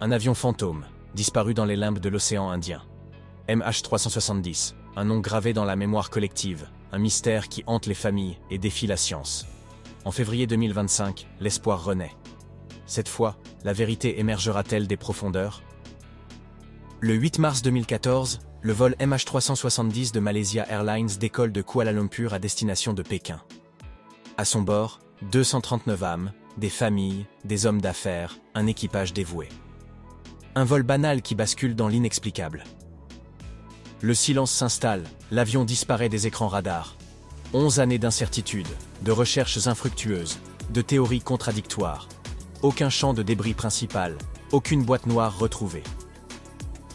un avion fantôme, disparu dans les limbes de l'océan Indien. MH370, un nom gravé dans la mémoire collective, un mystère qui hante les familles et défie la science. En février 2025, l'espoir renaît. Cette fois, la vérité émergera-t-elle des profondeurs? Le 8 mars 2014, le vol MH370 de Malaysia Airlines décolle de Kuala Lumpur à destination de Pékin. À son bord, 239 âmes, des familles, des hommes d'affaires, un équipage dévoué. Un vol banal qui bascule dans l'inexplicable. Le silence s'installe, l'avion disparaît des écrans radars. 11 années d'incertitude, de recherches infructueuses, de théories contradictoires. Aucun champ de débris principal, aucune boîte noire retrouvée.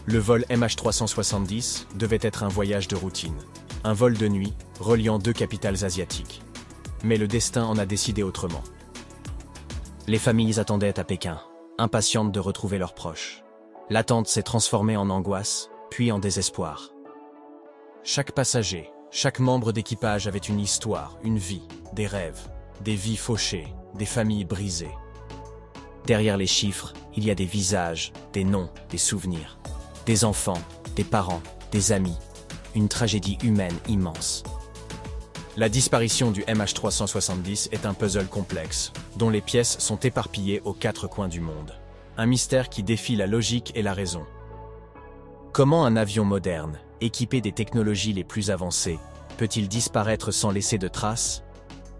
Le vol MH370 devait être un voyage de routine, un vol de nuit reliant deux capitales asiatiques. Mais le destin en a décidé autrement. Les familles attendaient à Pékin, impatientes de retrouver leurs proches. L'attente s'est transformée en angoisse, puis en désespoir. Chaque passager, chaque membre d'équipage avait une histoire, une vie, des rêves, des vies fauchées, des familles brisées. Derrière les chiffres, il y a des visages, des noms, des souvenirs. Des enfants, des parents, des amis. Une tragédie humaine immense. La disparition du MH370 est un puzzle complexe, dont les pièces sont éparpillées aux quatre coins du monde. Un mystère qui défie la logique et la raison. Comment un avion moderne, équipé des technologies les plus avancées, peut-il disparaître sans laisser de traces?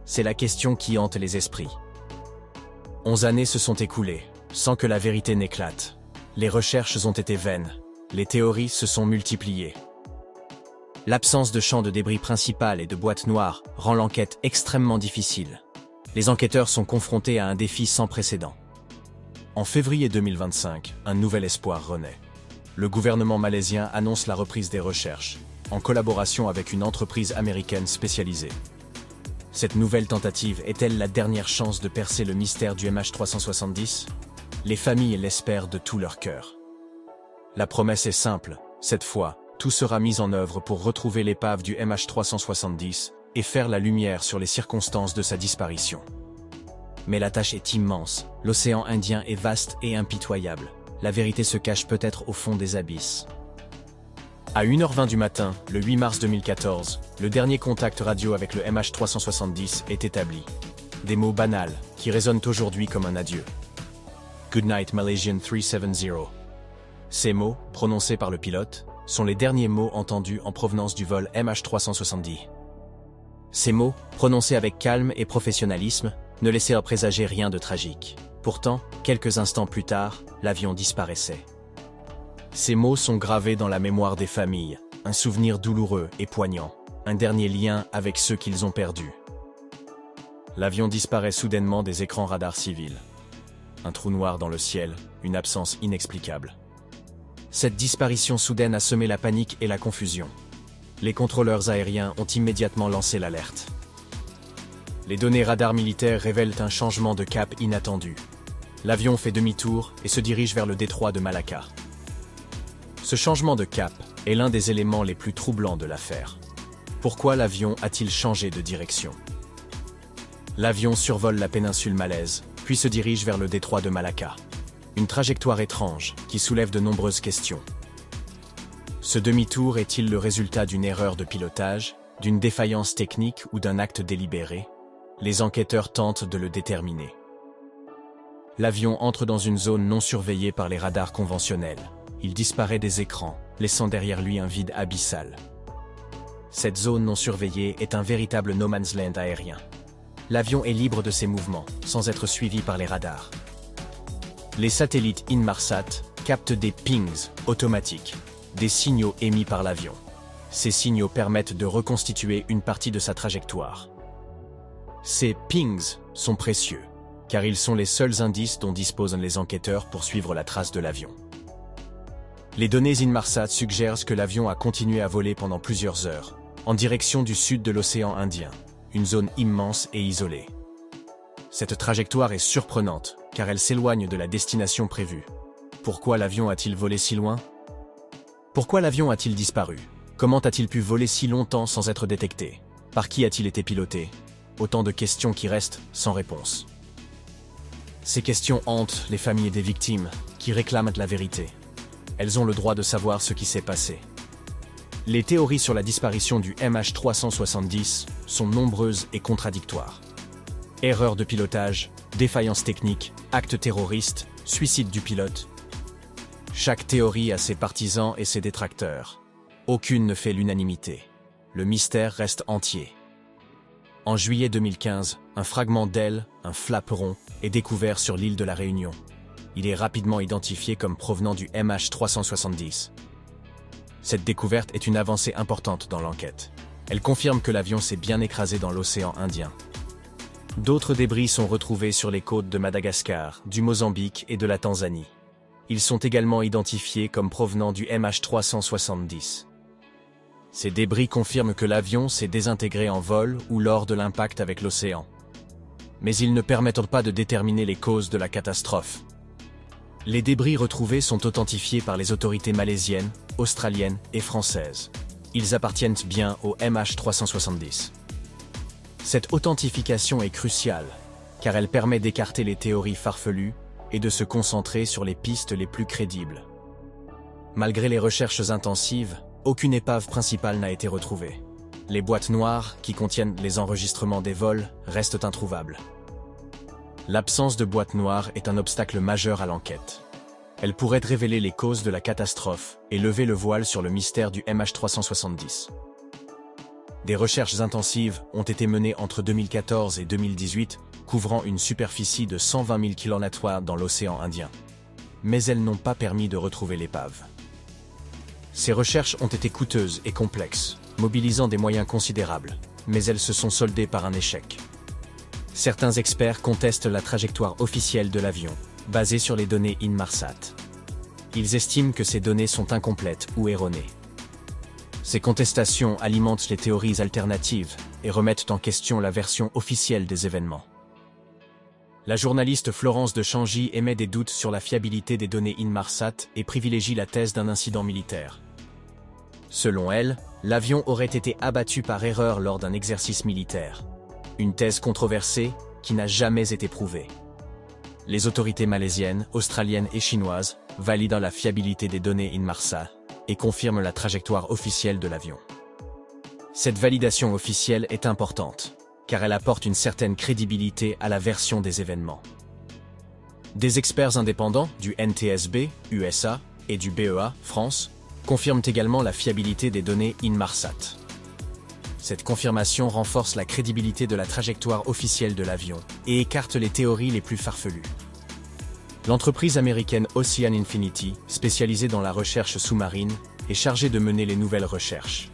C'est la question qui hante les esprits. 11 années se sont écoulées, sans que la vérité n'éclate. Les recherches ont été vaines, les théories se sont multipliées. L'absence de champ de débris principal et de boîte noire rend l'enquête extrêmement difficile. Les enquêteurs sont confrontés à un défi sans précédent. En février 2025, un nouvel espoir renaît. Le gouvernement malaisien annonce la reprise des recherches, en collaboration avec une entreprise américaine spécialisée. Cette nouvelle tentative est-elle la dernière chance de percer le mystère du MH370? Les familles l'espèrent de tout leur cœur. La promesse est simple, cette fois, tout sera mis en œuvre pour retrouver l'épave du MH370 et faire la lumière sur les circonstances de sa disparition. Mais la tâche est immense, l'océan Indien est vaste et impitoyable. La vérité se cache peut-être au fond des abysses. À 1h20 du matin, le 8 mars 2014, le dernier contact radio avec le MH370 est établi. Des mots banals, qui résonnent aujourd'hui comme un adieu. Good night Malaysian 370. Ces mots, prononcés par le pilote, sont les derniers mots entendus en provenance du vol MH370. Ces mots, prononcés avec calme et professionnalisme, ne laissaient présager rien de tragique. Pourtant, quelques instants plus tard, l'avion disparaissait. Ces mots sont gravés dans la mémoire des familles, un souvenir douloureux et poignant, un dernier lien avec ceux qu'ils ont perdus. L'avion disparaît soudainement des écrans radars civils. Un trou noir dans le ciel, une absence inexplicable. Cette disparition soudaine a semé la panique et la confusion. Les contrôleurs aériens ont immédiatement lancé l'alerte. Les données radars militaires révèlent un changement de cap inattendu. L'avion fait demi-tour et se dirige vers le détroit de Malacca. Ce changement de cap est l'un des éléments les plus troublants de l'affaire. Pourquoi l'avion a-t-il changé de direction? L'avion survole la péninsule malaise, puis se dirige vers le détroit de Malacca. Une trajectoire étrange qui soulève de nombreuses questions. Ce demi-tour est-il le résultat d'une erreur de pilotage, d'une défaillance technique ou d'un acte délibéré? Les enquêteurs tentent de le déterminer. L'avion entre dans une zone non surveillée par les radars conventionnels. Il disparaît des écrans, laissant derrière lui un vide abyssal. Cette zone non surveillée est un véritable no man's land aérien. L'avion est libre de ses mouvements, sans être suivi par les radars. Les satellites Inmarsat captent des pings automatiques, des signaux émis par l'avion. Ces signaux permettent de reconstituer une partie de sa trajectoire. Ces pings sont précieux, car ils sont les seuls indices dont disposent les enquêteurs pour suivre la trace de l'avion. Les données Inmarsat suggèrent que l'avion a continué à voler pendant plusieurs heures, en direction du sud de l'océan Indien, une zone immense et isolée. Cette trajectoire est surprenante, car elle s'éloigne de la destination prévue. Pourquoi l'avion a-t-il volé si loin? Pourquoi l'avion a-t-il disparu? Comment a-t-il pu voler si longtemps sans être détecté? Par qui a-t-il été piloté? Autant de questions qui restent sans réponse. Ces questions hantent les familles des victimes, qui réclament la vérité. Elles ont le droit de savoir ce qui s'est passé. Les théories sur la disparition du MH370 sont nombreuses et contradictoires. Erreur de pilotage, défaillance technique, acte terroriste, suicide du pilote. Chaque théorie a ses partisans et ses détracteurs. Aucune ne fait l'unanimité. Le mystère reste entier. En juillet 2015, un fragment d'aile, un flaperon, est découvert sur l'île de la Réunion. Il est rapidement identifié comme provenant du MH370. Cette découverte est une avancée importante dans l'enquête. Elle confirme que l'avion s'est bien écrasé dans l'océan Indien. D'autres débris sont retrouvés sur les côtes de Madagascar, du Mozambique et de la Tanzanie. Ils sont également identifiés comme provenant du MH370. Ces débris confirment que l'avion s'est désintégré en vol ou lors de l'impact avec l'océan. Mais ils ne permettent pas de déterminer les causes de la catastrophe. Les débris retrouvés sont authentifiés par les autorités malaisiennes, australiennes et françaises. Ils appartiennent bien au MH370. Cette authentification est cruciale, car elle permet d'écarter les théories farfelues et de se concentrer sur les pistes les plus crédibles. Malgré les recherches intensives, aucune épave principale n'a été retrouvée. Les boîtes noires, qui contiennent les enregistrements des vols, restent introuvables. L'absence de boîte noire est un obstacle majeur à l'enquête. Elle pourrait révéler les causes de la catastrophe et lever le voile sur le mystère du MH370. Des recherches intensives ont été menées entre 2014 et 2018, couvrant une superficie de 120 000 km² dans l'océan Indien. Mais elles n'ont pas permis de retrouver l'épave. Ces recherches ont été coûteuses et complexes, mobilisant des moyens considérables, mais elles se sont soldées par un échec. Certains experts contestent la trajectoire officielle de l'avion, basée sur les données Inmarsat. Ils estiment que ces données sont incomplètes ou erronées. Ces contestations alimentent les théories alternatives et remettent en question la version officielle des événements. La journaliste Florence de Changy émet des doutes sur la fiabilité des données Inmarsat et privilégie la thèse d'un incident militaire. Selon elle, l'avion aurait été abattu par erreur lors d'un exercice militaire. Une thèse controversée qui n'a jamais été prouvée. Les autorités malaisiennes, australiennes et chinoises valident la fiabilité des données Inmarsat et confirment la trajectoire officielle de l'avion. Cette validation officielle est importante, car elle apporte une certaine crédibilité à la version des événements. Des experts indépendants du NTSB, USA, et du BEA, France, confirment également la fiabilité des données Inmarsat. Cette confirmation renforce la crédibilité de la trajectoire officielle de l'avion et écarte les théories les plus farfelues. L'entreprise américaine Ocean Infinity, spécialisée dans la recherche sous-marine, est chargée de mener les nouvelles recherches.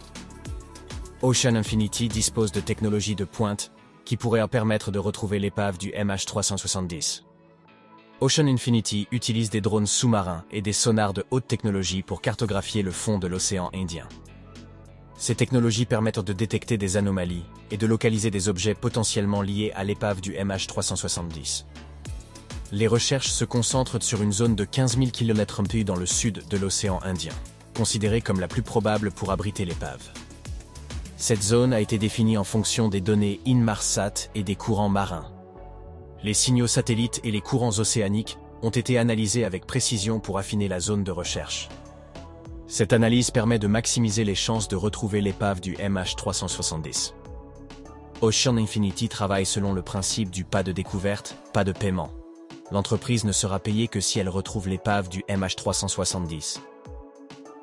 Ocean Infinity dispose de technologies de pointe qui pourraient permettre de retrouver l'épave du MH370. Ocean Infinity utilise des drones sous-marins et des sonars de haute technologie pour cartographier le fond de l'océan Indien. Ces technologies permettent de détecter des anomalies et de localiser des objets potentiellement liés à l'épave du MH370. Les recherches se concentrent sur une zone de 15 000 km dans le sud de l'océan Indien, considérée comme la plus probable pour abriter l'épave. Cette zone a été définie en fonction des données Inmarsat et des courants marins. Les signaux satellites et les courants océaniques ont été analysés avec précision pour affiner la zone de recherche. Cette analyse permet de maximiser les chances de retrouver l'épave du MH370. Ocean Infinity travaille selon le principe du pas de découverte, pas de paiement. L'entreprise ne sera payée que si elle retrouve l'épave du MH370.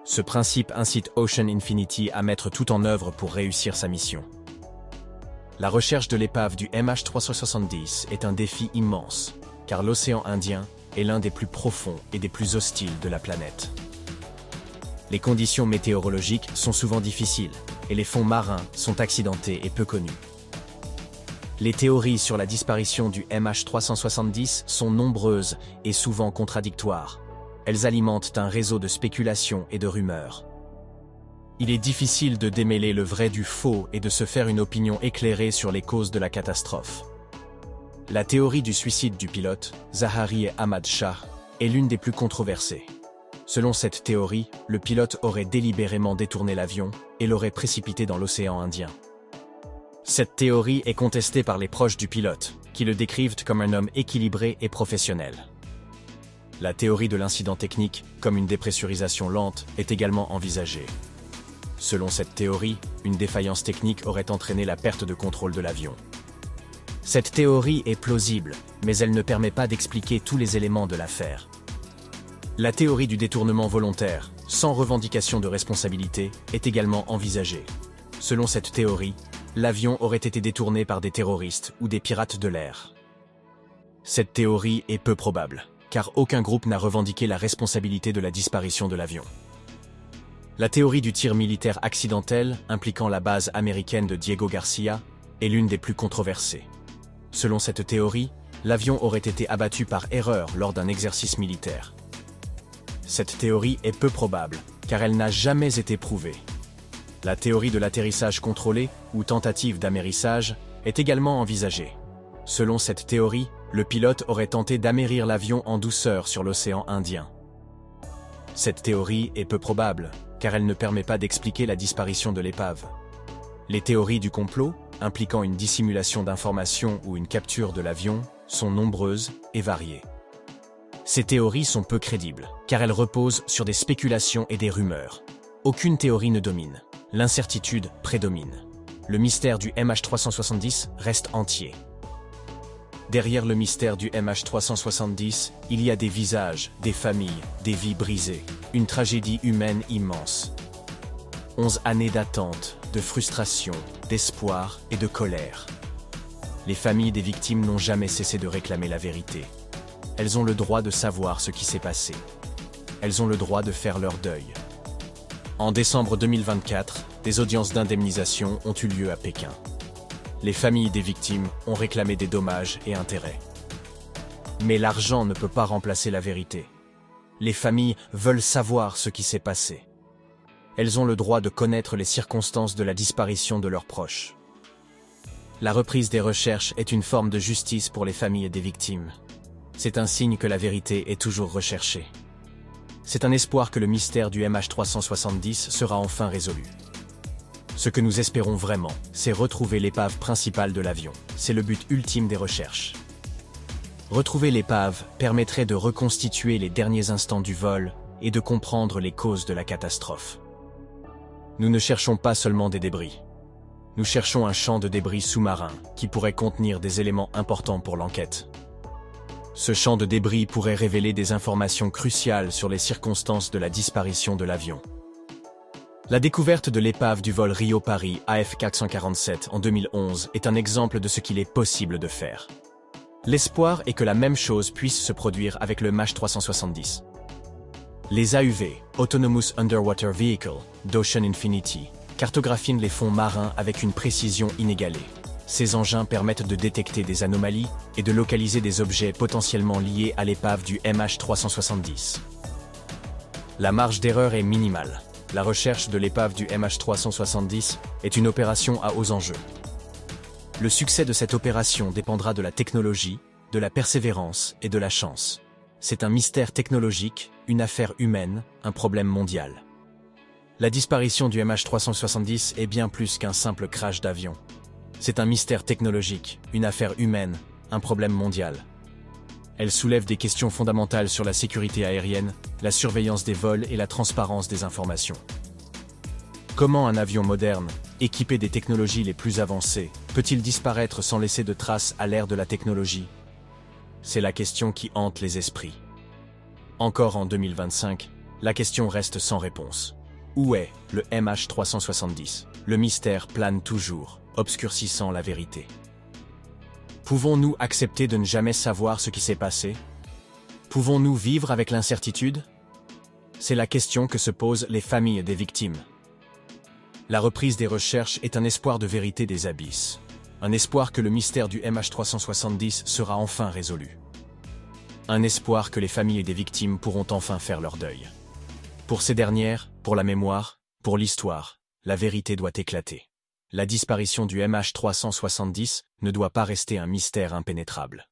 Ce principe incite Ocean Infinity à mettre tout en œuvre pour réussir sa mission. La recherche de l'épave du MH370 est un défi immense, car l'océan Indien est l'un des plus profonds et des plus hostiles de la planète. Les conditions météorologiques sont souvent difficiles, et les fonds marins sont accidentés et peu connus. Les théories sur la disparition du MH370 sont nombreuses et souvent contradictoires. Elles alimentent un réseau de spéculations et de rumeurs. Il est difficile de démêler le vrai du faux et de se faire une opinion éclairée sur les causes de la catastrophe. La théorie du suicide du pilote, Zahari et Ahmad Shah, est l'une des plus controversées. Selon cette théorie, le pilote aurait délibérément détourné l'avion et l'aurait précipité dans l'océan Indien. Cette théorie est contestée par les proches du pilote, qui le décrivent comme un homme équilibré et professionnel. La théorie de l'incident technique, comme une dépressurisation lente, est également envisagée. Selon cette théorie, une défaillance technique aurait entraîné la perte de contrôle de l'avion. Cette théorie est plausible, mais elle ne permet pas d'expliquer tous les éléments de l'affaire. La théorie du détournement volontaire, sans revendication de responsabilité, est également envisagée. Selon cette théorie, l'avion aurait été détourné par des terroristes ou des pirates de l'air. Cette théorie est peu probable, car aucun groupe n'a revendiqué la responsabilité de la disparition de l'avion. La théorie du tir militaire accidentel, impliquant la base américaine de Diego Garcia, est l'une des plus controversées. Selon cette théorie, l'avion aurait été abattu par erreur lors d'un exercice militaire. Cette théorie est peu probable, car elle n'a jamais été prouvée. La théorie de l'atterrissage contrôlé, ou tentative d'amérissage, est également envisagée. Selon cette théorie, le pilote aurait tenté d'amérir l'avion en douceur sur l'océan Indien. Cette théorie est peu probable, car elle ne permet pas d'expliquer la disparition de l'épave. Les théories du complot, impliquant une dissimulation d'informations ou une capture de l'avion, sont nombreuses et variées. Ces théories sont peu crédibles, car elles reposent sur des spéculations et des rumeurs. Aucune théorie ne domine. L'incertitude prédomine. Le mystère du MH370 reste entier. Derrière le mystère du MH370, il y a des visages, des familles, des vies brisées, une tragédie humaine immense. 11 années d'attente, de frustration, d'espoir et de colère. Les familles des victimes n'ont jamais cessé de réclamer la vérité. Elles ont le droit de savoir ce qui s'est passé. Elles ont le droit de faire leur deuil. En décembre 2024, des audiences d'indemnisation ont eu lieu à Pékin. Les familles des victimes ont réclamé des dommages et intérêts. Mais l'argent ne peut pas remplacer la vérité. Les familles veulent savoir ce qui s'est passé. Elles ont le droit de connaître les circonstances de la disparition de leurs proches. La reprise des recherches est une forme de justice pour les familles des victimes. C'est un signe que la vérité est toujours recherchée. C'est un espoir que le mystère du MH370 sera enfin résolu. Ce que nous espérons vraiment, c'est retrouver l'épave principale de l'avion. C'est le but ultime des recherches. Retrouver l'épave permettrait de reconstituer les derniers instants du vol et de comprendre les causes de la catastrophe. Nous ne cherchons pas seulement des débris. Nous cherchons un champ de débris sous-marin qui pourrait contenir des éléments importants pour l'enquête. Ce champ de débris pourrait révéler des informations cruciales sur les circonstances de la disparition de l'avion. La découverte de l'épave du vol Rio-Paris AF447 en 2011 est un exemple de ce qu'il est possible de faire. L'espoir est que la même chose puisse se produire avec le MH370. Les AUV, Autonomous Underwater Vehicle, d'Ocean Infinity, cartographient les fonds marins avec une précision inégalée. Ces engins permettent de détecter des anomalies et de localiser des objets potentiellement liés à l'épave du MH370. La marge d'erreur est minimale. La recherche de l'épave du MH370 est une opération à hauts enjeux. Le succès de cette opération dépendra de la technologie, de la persévérance et de la chance. C'est un mystère technologique, une affaire humaine, un problème mondial. La disparition du MH370 est bien plus qu'un simple crash d'avion. C'est un mystère technologique, une affaire humaine, un problème mondial. Elle soulève des questions fondamentales sur la sécurité aérienne, la surveillance des vols et la transparence des informations. Comment un avion moderne, équipé des technologies les plus avancées, peut-il disparaître sans laisser de traces à l'ère de la technologie? C'est la question qui hante les esprits. Encore en 2025, la question reste sans réponse. Où est le MH370? Le mystère plane toujours, obscurcissant la vérité. Pouvons-nous accepter de ne jamais savoir ce qui s'est passé? Pouvons-nous vivre avec l'incertitude? C'est la question que se posent les familles des victimes. La reprise des recherches est un espoir de vérité des abysses. Un espoir que le mystère du MH370 sera enfin résolu. Un espoir que les familles des victimes pourront enfin faire leur deuil. Pour ces dernières, pour la mémoire, pour l'histoire, la vérité doit éclater. La disparition du MH370 ne doit pas rester un mystère impénétrable.